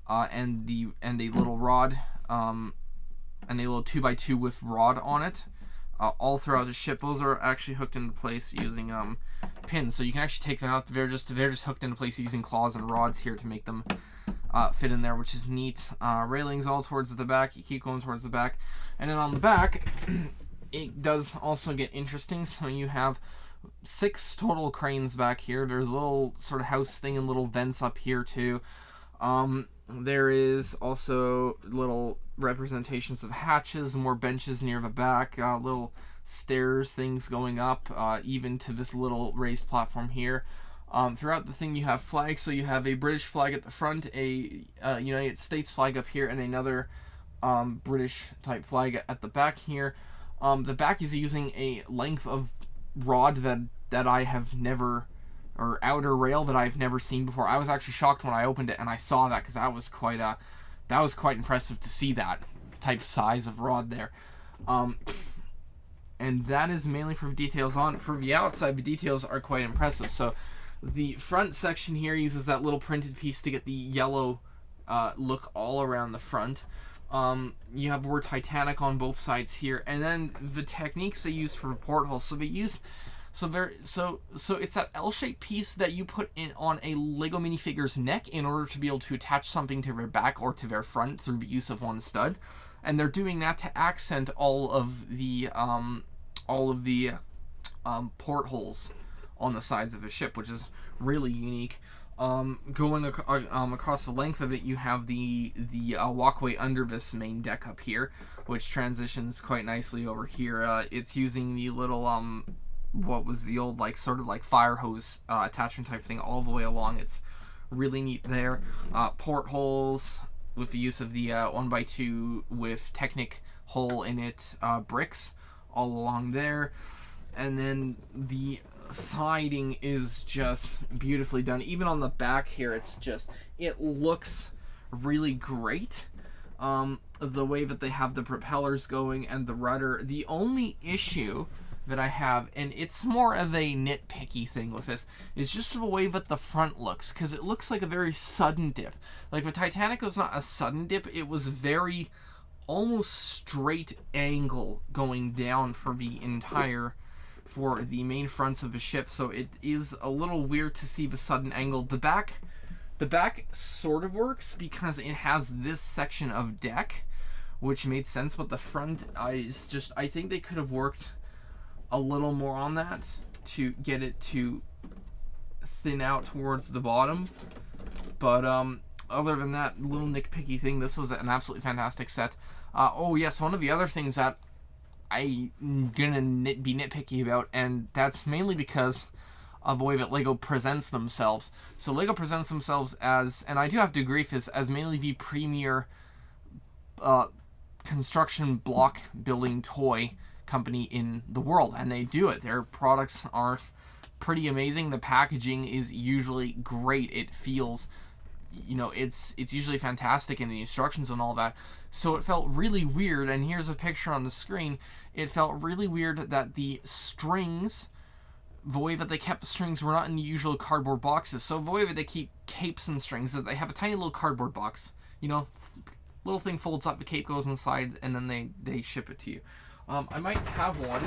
little rod, and a little 2x2 with rod on it. All throughout the ship, those are actually hooked into place using pins. So you can actually take them out. They're just hooked into place using claws and rods here to make them fit in there, which is neat. Railings all towards the back. You keep going towards the back, and then on the back it does also get interesting. So you have 6 total cranes back here. There's a little sort of house thing and little vents up here too. There is also little representations of hatches, more benches near the back, little stairs things going up, even to this little raised platform here. Throughout the thing you have flags, so you have a British flag at the front, a United States flag up here, and another British type flag at the back here. The back is using a length of rod that I have never, or outer rail that I've never seen before. I was actually shocked when I opened it and I saw that, because that was quite impressive to see that type size of rod there. And that is mainly for details on. For the outside, the details are quite impressive. So the front section here uses that little printed piece to get the yellow look all around the front. You have the word Titanic on both sides here, and then the techniques they used for portholes. So they used so it's that L-shaped piece that you put in on a Lego minifigure's neck in order to be able to attach something to their back or to their front through the use of one stud, and they're doing that to accent all of the portholes on the sides of the ship, which is really unique. Going across the length of it, you have the walkway under this main deck up here, which transitions quite nicely over here. It's using the little what was the old sort of fire hose attachment type thing all the way along. It's really neat there. Portholes with the use of the 1x2 with Technic hole in it bricks all along there, and then the siding is just beautifully done. Even on the back here, it looks really great. The way that they have the propellers going and the rudder. The only issue that I have, and it's more of a nitpicky thing with this, is just the way that the front looks, because it looks like a very sudden dip. Like the Titanic was not a sudden dip, it was very almost straight angle going down for the main fronts of the ship, so it is a little weird to see the sudden angle. The back sort of works because it has this section of deck, which made sense, but the front, I think they could have worked a little more on that to get it to thin out towards the bottom. But other than that little nitpicky thing, this was an absolutely fantastic set. Oh yes, one of the other things that I'm gonna be nitpicky about, and that's mainly because of the way that LEGO presents themselves. So LEGO presents themselves as, and I do have to agree with this, as mainly the premier construction block building toy company in the world, and they do it. Their products are pretty amazing. The packaging is usually great. It feels, it's usually fantastic in the instructions and all that. So it felt really weird, and here's a picture on the screen. It felt really weird that the strings the way that they kept the strings were not in the usual cardboard boxes. So the way that they keep capes and strings is they have a tiny little cardboard box. You know, little thing folds up, the cape goes inside, and then they ship it to you. I might have one.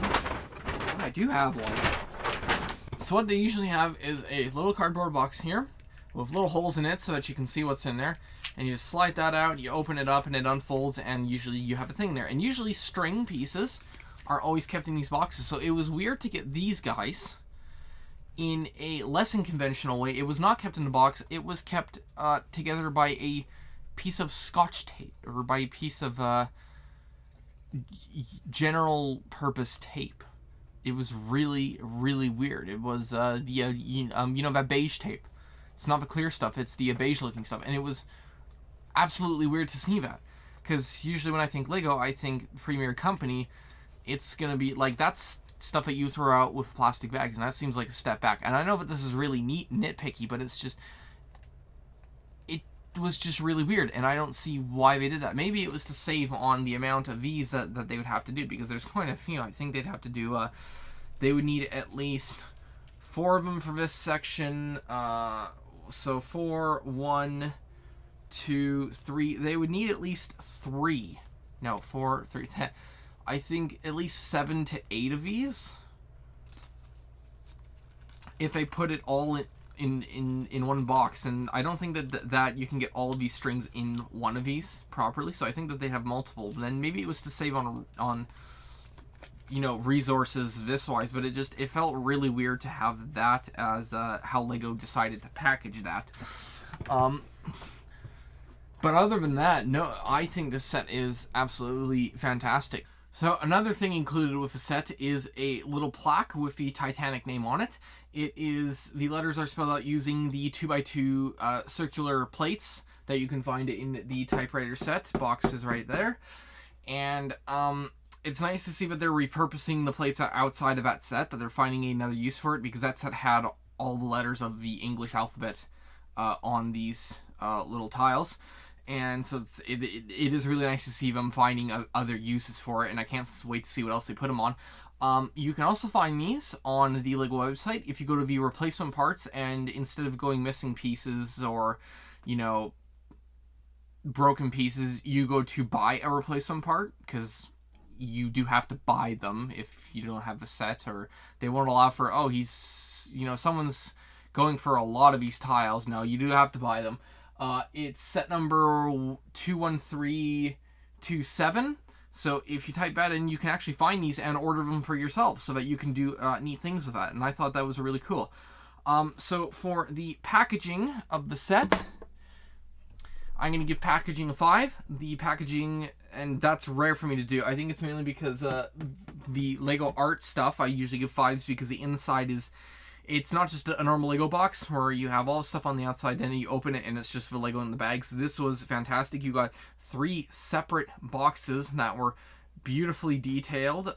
I do have one. So what they usually have is a little cardboard box here with little holes in it so that you can see what's in there. And you just slide that out, you open it up, and it unfolds, and usually you have a thing there. And usually string pieces are always kept in these boxes. So it was weird to get these guys in a less unconventional way. It was not kept in the box. It was kept together by a piece of Scotch tape, or by a piece of general purpose tape. It was really, really weird. It was that beige tape. It's not the clear stuff. It's the beige looking stuff, and it was absolutely weird to see that. Because usually when I think Lego, I think Premier Company. It's gonna be like that's stuff that you throw out with plastic bags, and that seems like a step back. And I know that this is really nitpicky, but it's just, it was just really weird, and I don't see why they did that. Maybe it was to save on the amount of these that they would have to do, because there's quite a few. I think they'd have to do, they would need at least 4 of them for this section. So 4, 1, 2, 3. They would need at least 3. No, 4, 3, 10. I think at least 7 to 8 of these. If they put it all in one box, and I don't think that you can get all of these strings in one of these properly. So I think that they have multiple. But then maybe it was to save on resources this wise, but it felt really weird to have that as how Lego decided to package that. But other than that, no, I think this set is absolutely fantastic. So another thing included with the set is a little plaque with the Titanic name on it. The letters are spelled out using the 2x2 circular plates that you can find in the typewriter set. Box is right there. And it's nice to see that they're repurposing the plates outside of that set, that they're finding another use for it, because that set had all the letters of the English alphabet on these little tiles. And so it is really nice to see them finding other uses for it, and I can't wait to see what else they put them on. You can also find these on the LEGO website if you go to the replacement parts, and instead of going missing pieces or, broken pieces, you go to buy a replacement part, because you do have to buy them if you don't have a set, or they won't allow for, someone's going for a lot of these tiles. No, you do have to buy them. It's set number 21327. So if you type that in, you can actually find these and order them for yourself so that you can do neat things with that. And I thought that was really cool. So for the packaging of the set, I'm going to give packaging a 5. The packaging, and that's rare for me to do. I think it's mainly because the Lego art stuff, I usually give 5s because the inside is... It's not just a normal Lego box where you have all the stuff on the outside, then you open it and it's just the Lego in the bags. This was fantastic. You got 3 separate boxes that were beautifully detailed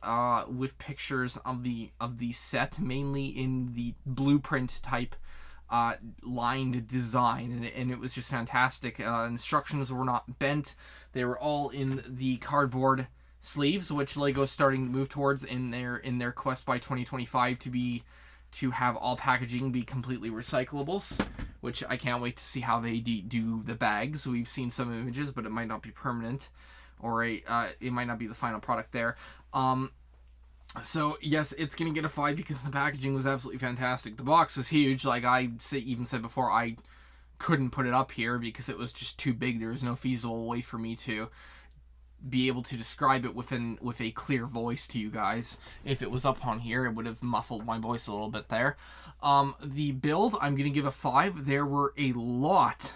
with pictures of the set, mainly in the blueprint type lined design, and it was just fantastic. Instructions were not bent. They were all in the cardboard sleeves, which Lego is starting to move towards in their quest by 2025 to have all packaging be completely recyclables, which I can't wait to see how they do the bags. We've seen some images, but it might not be permanent, or it might not be the final product there. So yes, it's gonna get a 5 because the packaging was absolutely fantastic. The box was huge. Like I even said before, I couldn't put it up here because it was just too big. There was no feasible way for me to be able to describe it with a clear voice to you guys. If it was up on here, it would have muffled my voice a little bit there. The build, I'm going to give a 5. There were a lot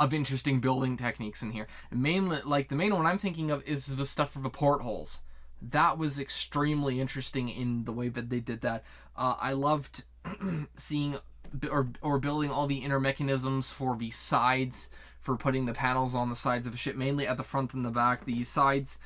of interesting building techniques in here. Mainly, like the main one I'm thinking of is the stuff for the portholes. That was extremely interesting in the way that they did that. I loved seeing or building all the inner mechanisms for the sides, for putting the panels on the sides of the ship, mainly at the front and the back. The sides,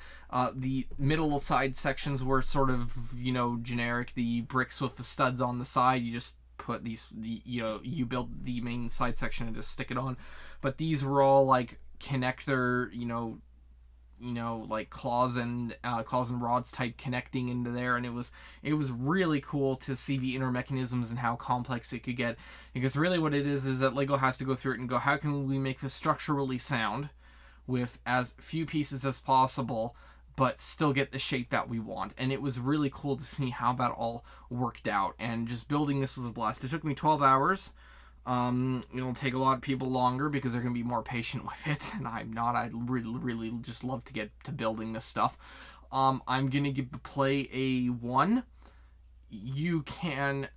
the middle side sections were sort of, generic. The bricks with the studs on the side, you just put you build the main side section and just stick it on. But these were all like connector, like claws and rods type connecting into there, and it was really cool to see the inner mechanisms and how complex it could get. Because really what it is that Lego has to go through it and go, how can we make this structurally sound with as few pieces as possible, but still get the shape that we want. And it was really cool to see how that all worked out. And just building this was a blast. It took me 12 hours. It'll take a lot of people longer because they're going to be more patient with it, and I'm not. I really just love to get to building this stuff. I'm going to give the play a 1. You can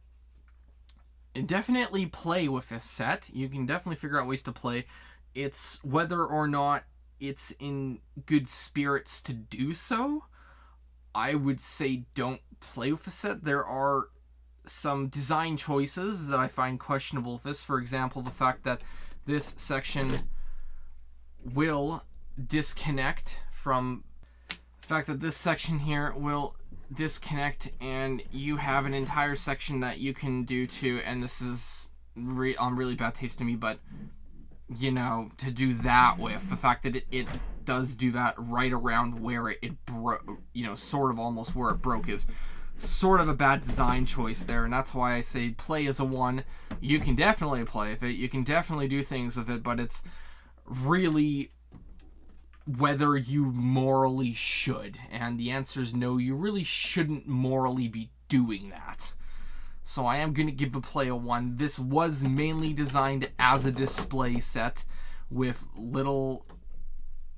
definitely play with this set. You can definitely figure out ways to play. It's whether or not it's in good spirits to do so. I would say don't play with the set. There are some design choices that I find questionable with this. For example, the fact that this section will disconnect from the fact that this section here will disconnect, and you have an entire section that you can do to, and this is on really bad taste to me, but to do that with the fact that it does do that right around where it broke, sort of almost where it broke, is sort of a bad design choice there, and that's why I say play as a 1. You can definitely play with it, you can definitely do things with it, but it's really whether you morally should, and the answer is no, you really shouldn't morally be doing that. So I am going to give the play a 1. This was mainly designed as a display set with little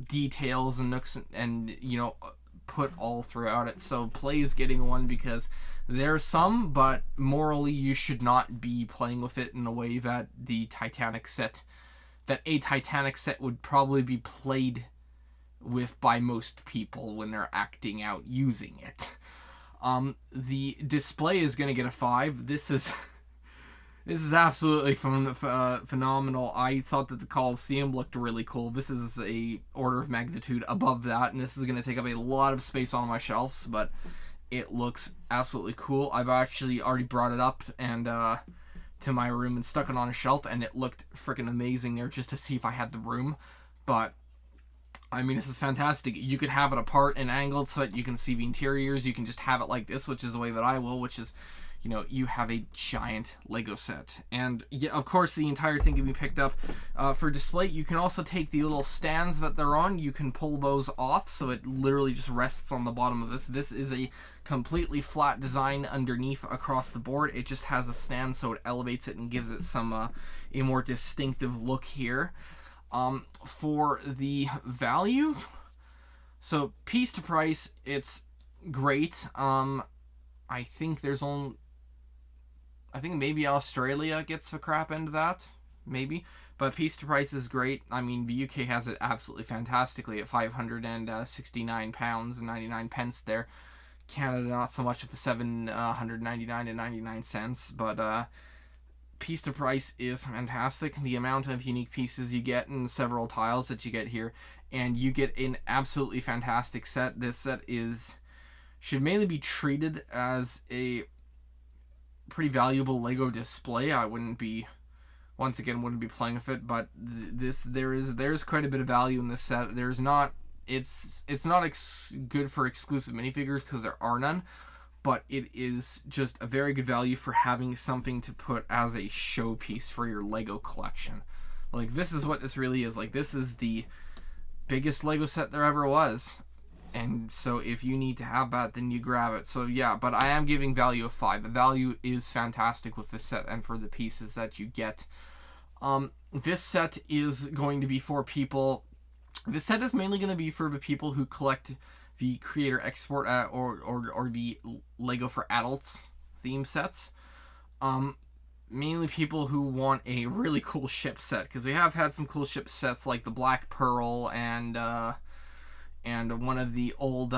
details and nooks and put all throughout it. So play is getting a 1 because there's some, but morally you should not be playing with it in a way that a Titanic set would probably be played with by most people when they're acting out using it. The display is going to get a 5. This is absolutely phenomenal. I thought that the Coliseum looked really cool. This is a order of magnitude above that, and this is going to take up a lot of space on my shelves, but it looks absolutely cool. I've actually already brought it up and to my room and stuck it on a shelf, and it looked freaking amazing there just to see if I had the room. But I mean, this is fantastic. You could have it apart and angled so that you can see the interiors. You can just have it like this, which is the way that I will, which is, you have a giant Lego set. And yeah, of course, the entire thing can be picked up for display. You can also take the little stands that they're on. You can pull those off, so it literally just rests on the bottom of this. This is a completely flat design underneath across the board. It just has a stand, so it elevates it and gives it some a more distinctive look here. For the value, so piece to price, it's great. I think maybe Australia gets the crap end of that, maybe, but piece to price is great. I mean, the UK has it absolutely fantastically at £569 and 99 pence there. Canada not so much at the $799 and 99 cents, but piece to price is fantastic. The amount of unique pieces you get and several tiles that you get here, and you get an absolutely fantastic set. This set should mainly be treated as a pretty valuable Lego display. I wouldn't be playing with it, but there's quite a bit of value in this set. It's not good for exclusive minifigures because there are none, but it is just a very good value for having something to put as a showpiece for your Lego collection. Like, this is what this really is. Like, this is the biggest Lego set there ever was. And so if you need to have that, then you grab it. So yeah, but I am giving value a 5. The value is fantastic with this set and for the pieces that you get. This set is going to be for people... This set is mainly going to be for the people who collect the Creator Export or the Lego for Adults theme sets. Mainly people who want a really cool ship set, because we have had some cool ship sets like the Black Pearl and one of the old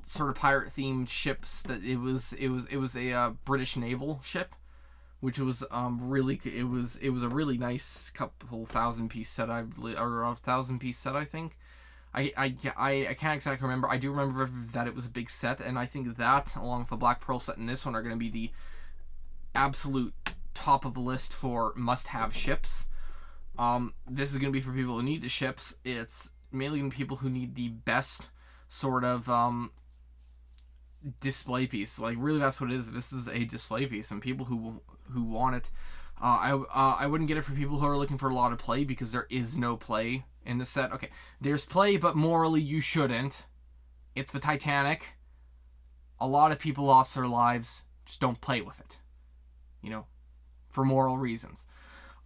sort of pirate themed ships that it was a British naval ship, which was it was a really nice couple thousand-piece set, or a 1,000-piece set, I think. I can't exactly remember. I do remember that it was a big set, and I think that, along with the Black Pearl set and this one, are going to be the absolute top of the list for must-have ships. This is going to be for people who need the ships. It's mainly people who need the best sort of display piece. Like, really, that's what it is. This is a display piece, and people who want it. I wouldn't get it for people who are looking for a lot of play, because there is no play in the set. Okay, there's play, but morally you shouldn't. It's the Titanic. A lot of people lost their lives. Just don't play with it. You know, for moral reasons.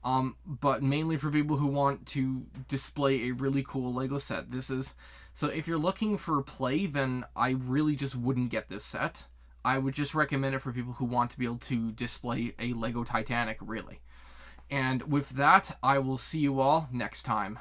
But mainly for people who want to display a really cool Lego set. This is... So if you're looking for play, then I really just wouldn't get this set. I would just recommend it for people who want to be able to display a Lego Titanic, really. And with that, I will see you all next time.